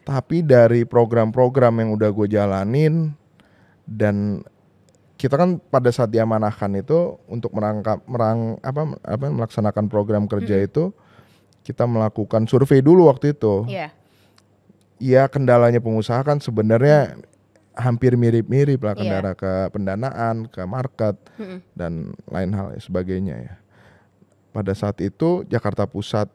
Tapi dari program-program yang udah gue jalanin, dan kita kan pada saat diamanahkan itu untuk melaksanakan program kerja itu kita melakukan survei dulu waktu itu. Iya, kendalanya pengusaha kan sebenarnya hampir mirip-mirip lah, kendala ke pendanaan, ke market, dan lain hal sebagainya ya. Pada saat itu Jakarta Pusat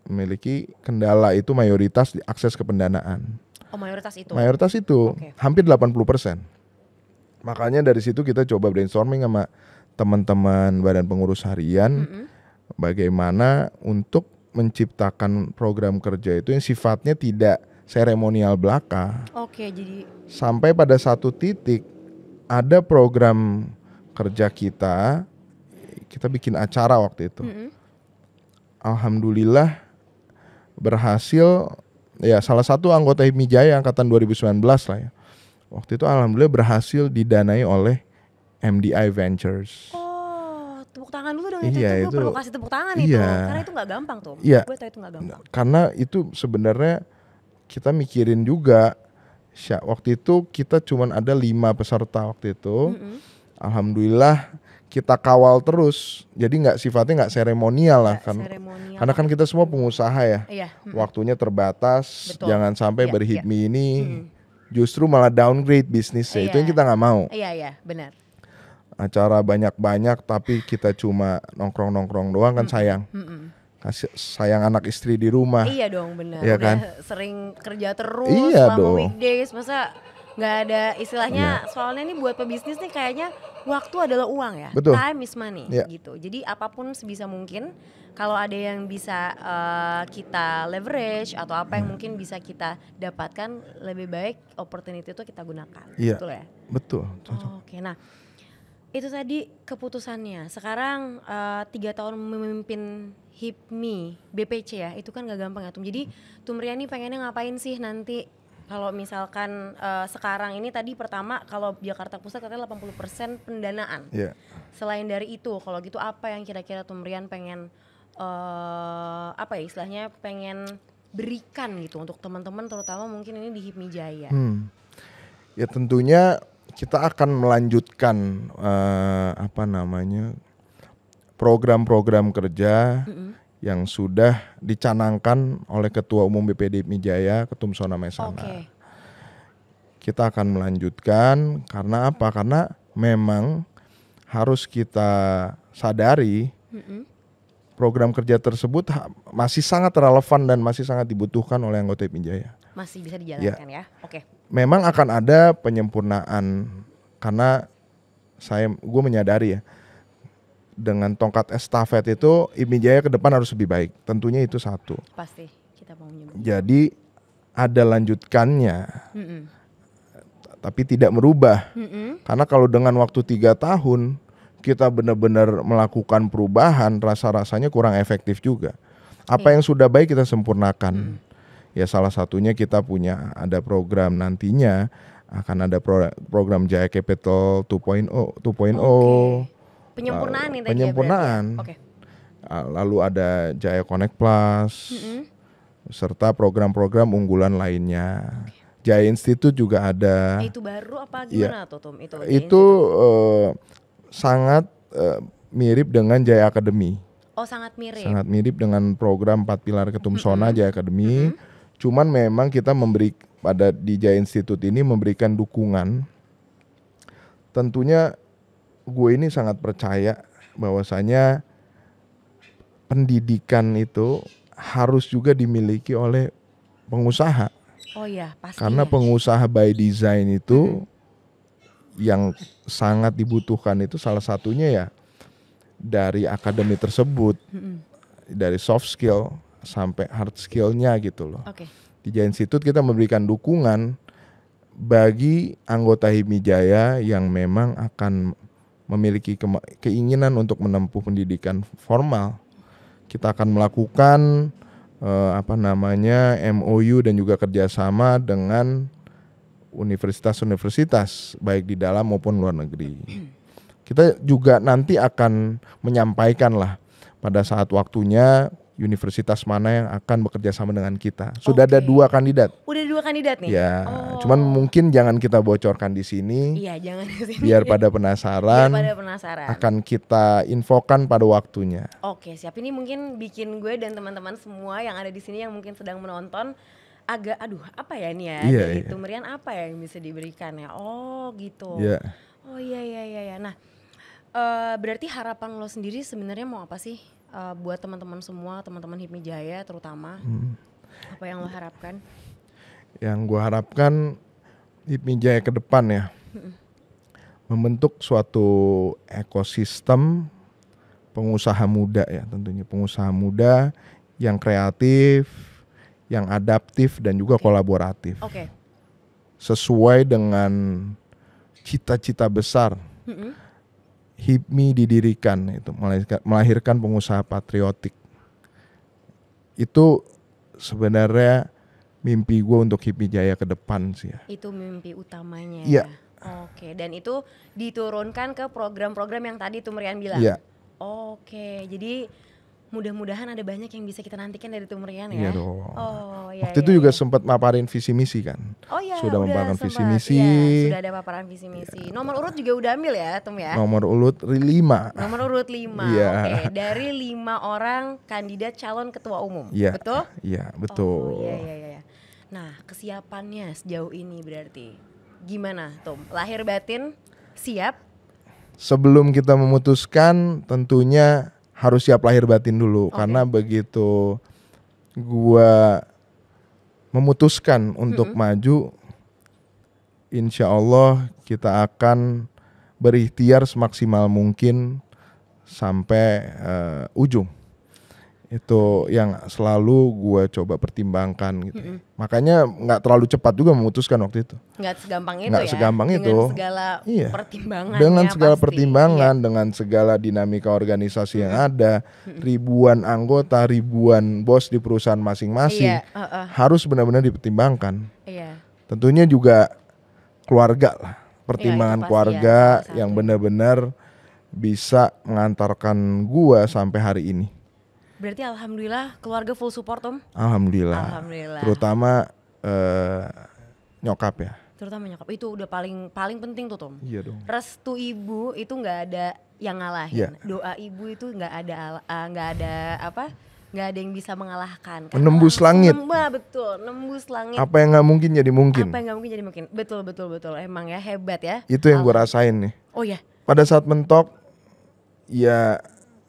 memiliki kendala itu mayoritas di akses ke pendanaan. Oh, mayoritas itu? Mayoritas itu, hampir 80%. Makanya dari situ kita coba brainstorming sama teman-teman badan pengurus harian, bagaimana untuk menciptakan program kerja itu yang sifatnya tidak seremonial belaka. Jadi sampai pada satu titik ada program kerja kita bikin acara waktu itu. Alhamdulillah berhasil ya, salah satu anggota HIPMI Jaya angkatan 2019 lah ya. Waktu itu alhamdulillah berhasil didanai oleh MDI Ventures. Tepuk tangan dulu dong, itu gue perlu kasih tepuk tangan itu, karena itu nggak gampang tuh. Gue tahu itu nggak gampang. Karena itu sebenarnya kita mikirin juga, waktu itu kita cuman ada 5 peserta waktu itu. Alhamdulillah kita kawal terus, jadi sifatnya nggak seremonial lah kan. Karena kan kita semua pengusaha ya. Waktunya terbatas. Betul. Jangan sampai berHIPMI ini justru malah downgrade bisnisnya. Itu yang kita nggak mau. Iya, benar. Acara banyak-banyak tapi kita cuma nongkrong-nongkrong doang kan sayang. Sayang anak istri di rumah. Iya dong, benar. Iya kan? Sering kerja terus selama weekdays, masa nggak ada istilahnya. Soalnya ini buat pebisnis nih kayaknya waktu adalah uang ya. Betul. Time is money gitu. Jadi apapun sebisa mungkin, kalau ada yang bisa kita leverage atau apa yang mungkin bisa kita dapatkan, lebih baik opportunity itu kita gunakan. Betul ya? Betul. Oke, nah itu tadi keputusannya. Sekarang 3 tahun memimpin HIPMI BPC ya, itu kan gak gampang ya Tum. Jadi Tumriani pengennya ngapain sih nanti kalau misalkan sekarang ini? Tadi pertama kalau Jakarta Pusat katanya 80% pendanaan. Selain dari itu, kalau gitu apa yang kira-kira Tumrian pengen istilahnya pengen berikan gitu untuk teman-teman, terutama mungkin ini di HIPMI Jaya? Ya tentunya kita akan melanjutkan program-program kerja yang sudah dicanangkan oleh Ketua Umum BPD HIPMI Jaya, Ketum Sona Mesana. Kita akan melanjutkan, karena apa? Karena memang harus kita sadari program kerja tersebut masih sangat relevan dan masih sangat dibutuhkan oleh anggota HIPMI Jaya. Masih bisa dijalankan ya? Memang akan ada penyempurnaan, karena gue menyadari ya, dengan tongkat estafet itu HIPMI Jaya ke depan harus lebih baik. Tentunya itu satu. Pasti kita mau menyebut. Jadi ada lanjutkannya, tapi tidak merubah. Karena kalau dengan waktu 3 tahun kita benar-benar melakukan perubahan, rasa-rasanya kurang efektif juga. Apa yang sudah baik kita sempurnakan. Ya salah satunya kita ada program nantinya akan ada program Jaya Capital 2.0. Penyempurnaan nih tadi penyempurnaan. ya berarti ya? Lalu ada Jaya Connect Plus, serta program-program unggulan lainnya. Jaya Institute juga ada. Itu baru apa gimana tuh Tom? Itu sangat mirip dengan Jaya Academy. Oh sangat mirip. Sangat mirip dengan program 4 Pilar Ketumsona Jaya Academy. Cuman memang kita di Jaya Institute ini memberikan dukungan. Tentunya gue ini sangat percaya bahwasanya pendidikan itu harus juga dimiliki oleh pengusaha. Oh iya, pasti. Karena pengusaha by design itu yang sangat dibutuhkan itu salah satunya ya dari akademi tersebut, dari soft skill sampai hard skillnya gitu loh. Di Jaya Institute kita memberikan dukungan bagi anggota HIPMI Jaya yang memang akan memiliki keinginan untuk menempuh pendidikan formal. Kita akan melakukan MOU dan juga kerjasama dengan universitas-universitas baik di dalam maupun luar negeri. Kita juga nanti akan menyampaikan lah pada saat waktunya universitas mana yang akan bekerja sama dengan kita. Sudah ada 2 kandidat. Udah 2 kandidat nih? Ya, cuman mungkin jangan kita bocorkan di sini. Iya, jangan di sini. Biar pada penasaran. Akan kita infokan pada waktunya. Oke, siap. Ini mungkin bikin gue dan teman-teman semua yang ada di sini yang mungkin sedang menonton agak apa ya nih ya? Dari Tumrian apa ya yang bisa diberikan ya? Oh, gitu. Iya. Oh iya. Nah, berarti harapan lo sendiri sebenarnya mau apa sih? Buat teman-teman semua, teman-teman HIPMI Jaya terutama, apa yang lo harapkan? Yang gue harapkan HIPMI Jaya ke depan ya, membentuk suatu ekosistem pengusaha muda ya, tentunya pengusaha muda yang kreatif, yang adaptif dan juga kolaboratif. Sesuai dengan cita-cita besar HIPMI didirikan, itu melahirkan pengusaha patriotik. Itu sebenarnya mimpi gue untuk HIPMI Jaya ke depan sih ya. Itu mimpi utamanya ya? Oke, dan itu diturunkan ke program-program yang tadi Tumrian bilang? Iya. Oke, jadi mudah-mudahan ada banyak yang bisa kita nantikan dari Tumrian ya? Iya dong. Iya, waktu itu juga sempat maparin visi misi kan? Sudah membangun visi misi. Sudah ada paparan visi misi. Nomor urut juga udah ambil ya, Tum ya? Nomor urut 5. Nomor urut 5. Oke, dari 5 orang kandidat calon ketua umum. Betul? Iya, betul. Iya. Nah, kesiapannya sejauh ini berarti gimana, Tum? Lahir batin siap? Sebelum kita memutuskan tentunya harus siap lahir batin dulu. Karena begitu gua memutuskan untuk maju, insya Allah kita akan berikhtiar semaksimal mungkin sampai ujung. Itu yang selalu gue coba pertimbangkan gitu. Makanya nggak terlalu cepat juga memutuskan waktu itu. Nggak segampang itu nggak segampang itu. Dengan segala pertimbangan. Dengan segala pertimbangan, dengan segala dinamika organisasi yang ada, ribuan anggota, ribuan bos di perusahaan masing-masing, harus benar-benar dipertimbangkan. Tentunya juga keluarga lah, pertimbangan keluarga yang benar-benar bisa mengantarkan gua sampai hari ini. Berarti alhamdulillah keluarga full support, Om? Alhamdulillah. Terutama nyokap ya. Terutama nyokap, itu udah paling penting tuh, Tom. Iya dong. Restu ibu itu nggak ada yang ngalahin. Doa ibu itu nggak ada yang bisa mengalahkan. Menembus langit. Betul, nembus langit. Apa yang nggak mungkin jadi mungkin. Betul. Emang ya hebat ya. Itu yang gue rasain nih. Oh ya. Pada saat mentok, ya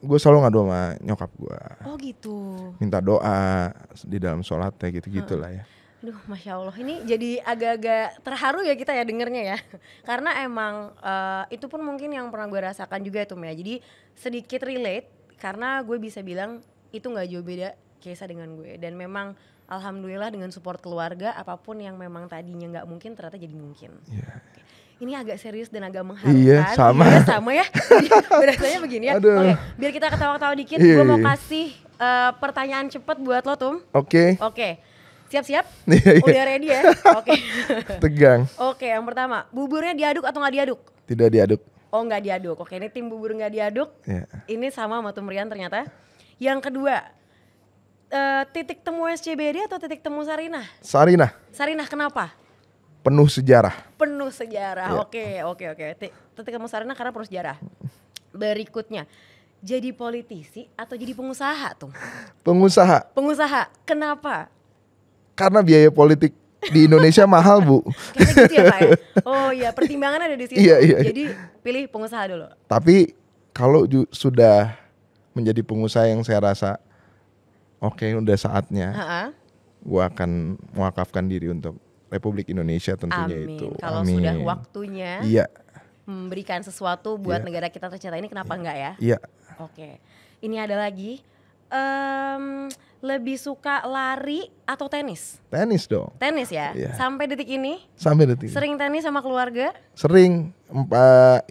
gue selalu ngadu sama nyokap gue. Oh gitu. Minta doa di dalam sholatnya gitu-gitulah ya. Aduh, Masya Allah, ini jadi agak-agak terharu ya kita ya dengernya ya. Karena emang itu pun mungkin yang pernah gue rasakan juga tuh ya. Jadi sedikit relate karena gue bisa bilang itu gak jauh beda kisah dengan gue. Dan memang alhamdulillah dengan support keluarga, apapun yang memang tadinya gak mungkin ternyata jadi mungkin. ini agak serius dan agak mengharukan. Iya, sama. Iya, sama ya. Berasanya begini ya. Aduh. Oke, biar kita ketawa-ketawa dikit, Iya, gue mau iya. kasih pertanyaan cepet buat lo, Tum. Oke. Oke, siap-siap? Iya, iya. Udah ready ya? Oke. Tegang. Oke, yang pertama, buburnya diaduk atau nggak diaduk? Tidak diaduk. Oh, nggak diaduk. Oke, ini tim bubur nggak diaduk. Ya. Ini sama Tum Rian ternyata. Yang kedua, titik temu SCBD atau titik temu Sarinah? Sarinah, Sarinah kenapa? penuh sejarah. Penuh sejarah. Iya. Oke. Titik temu Sarinah karena penuh sejarah. Berikutnya, jadi politisi atau jadi pengusaha tuh? Pengusaha, Pengusaha. Kenapa? karena biaya politik di Indonesia mahal, Bu. Karena gitu ya, Pak ya? Oh iya, pertimbangan ada di situ. Iya. Jadi pilih pengusaha dulu. Tapi kalau sudah menjadi pengusaha yang saya rasa oke, udah saatnya, Ha-ha. gua akan mewakafkan diri untuk Republik Indonesia tentunya. Amin. Itu. Kalau Amin. sudah waktunya Iya, memberikan sesuatu buat Iya. negara kita tercinta ini, kenapa enggak ya? iya. Oke. Ini ada lagi. Lebih suka lari atau tenis? Tenis dong. Tenis ya? Iya. Sampai detik ini Sampai detik ini. sering tenis sama keluarga? Sering,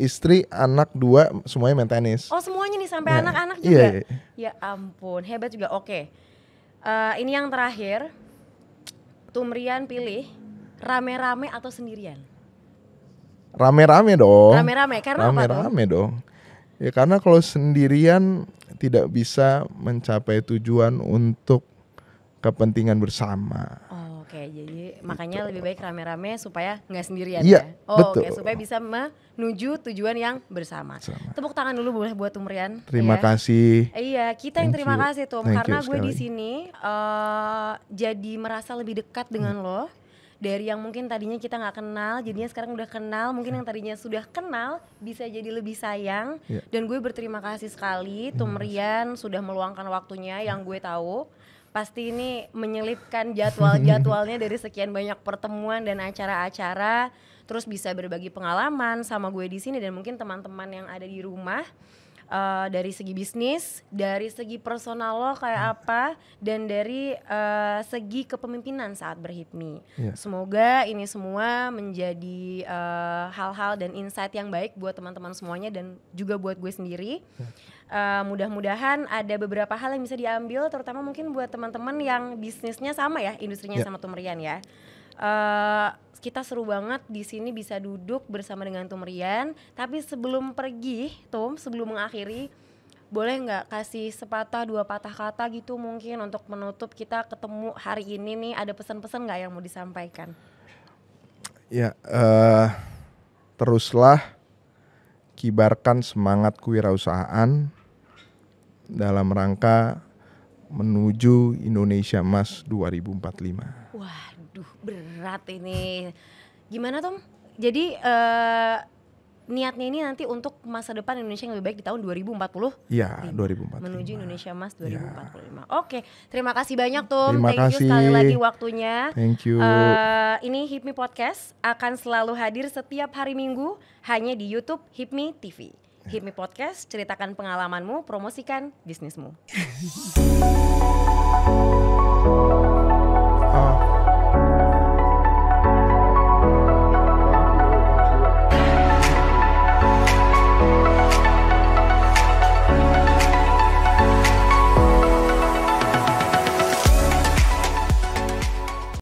istri, anak 2 semuanya main tenis. Oh, semuanya nih sampai Ya. anak-anak Iya, juga? iya. Ya ampun, hebat juga. Oke. Ini yang terakhir. Tumrian pilih rame-rame atau sendirian? Rame-rame dong. Rame-rame, karena apa tuh? Rame-rame dong. Ya karena kalau sendirian tidak bisa mencapai tujuan untuk kepentingan bersama. Oh, oke, jadi makanya lebih baik rame-rame supaya nggak sendirian Iya, ya? Oh, betul. oke, supaya bisa menuju tujuan yang bersama. Sama. Tepuk tangan dulu boleh buat Tumrian. Terima ya. kasih. Iya, kita yang Thank terima you. kasih Tum, Thank karena you gue di sekali. sini jadi merasa lebih dekat dengan lo. Dari yang mungkin tadinya kita nggak kenal, jadinya sekarang udah kenal. Mungkin yang tadinya sudah kenal bisa jadi lebih sayang. Iya. Dan gue berterima kasih sekali Tumrian sudah meluangkan waktunya, yang gue tahu pasti ini menyelipkan jadwalnya dari sekian banyak pertemuan dan acara-acara. Terus bisa berbagi pengalaman sama gue di sini dan mungkin teman-teman yang ada di rumah. Dari segi bisnis, dari segi personal lo kayak apa, dan dari segi kepemimpinan saat berhipmi. Iya. Semoga ini semua menjadi hal-hal dan insight yang baik buat teman-teman semuanya dan juga buat gue sendiri. Mudah-mudahan ada beberapa hal yang bisa diambil, terutama mungkin buat teman-teman yang bisnisnya sama ya, industrinya Iya. sama Tumrian ya. Kita seru banget di sini bisa duduk bersama dengan Tumrian. Tapi sebelum pergi, sebelum mengakhiri, boleh nggak kasih sepatah 2 patah kata gitu mungkin untuk menutup kita ketemu hari ini nih? Ada pesan-pesan nggak yang mau disampaikan? Ya, teruslah kibarkan semangat kewirausahaan dalam rangka menuju Indonesia Emas 2045. Waduh, berat ini. Gimana Tom? Jadi niatnya ini nanti untuk masa depan Indonesia yang lebih baik di tahun 2040? Iya, 2045. Menuju Indonesia Emas 2045. Oke, terima kasih banyak Tom. Terima Thank you kasih. sekali lagi waktunya. Thank you. Ini HIPMI Podcast akan selalu hadir setiap hari Minggu hanya di YouTube HIPMI TV. HIPMI Podcast, ceritakan pengalamanmu, promosikan bisnismu.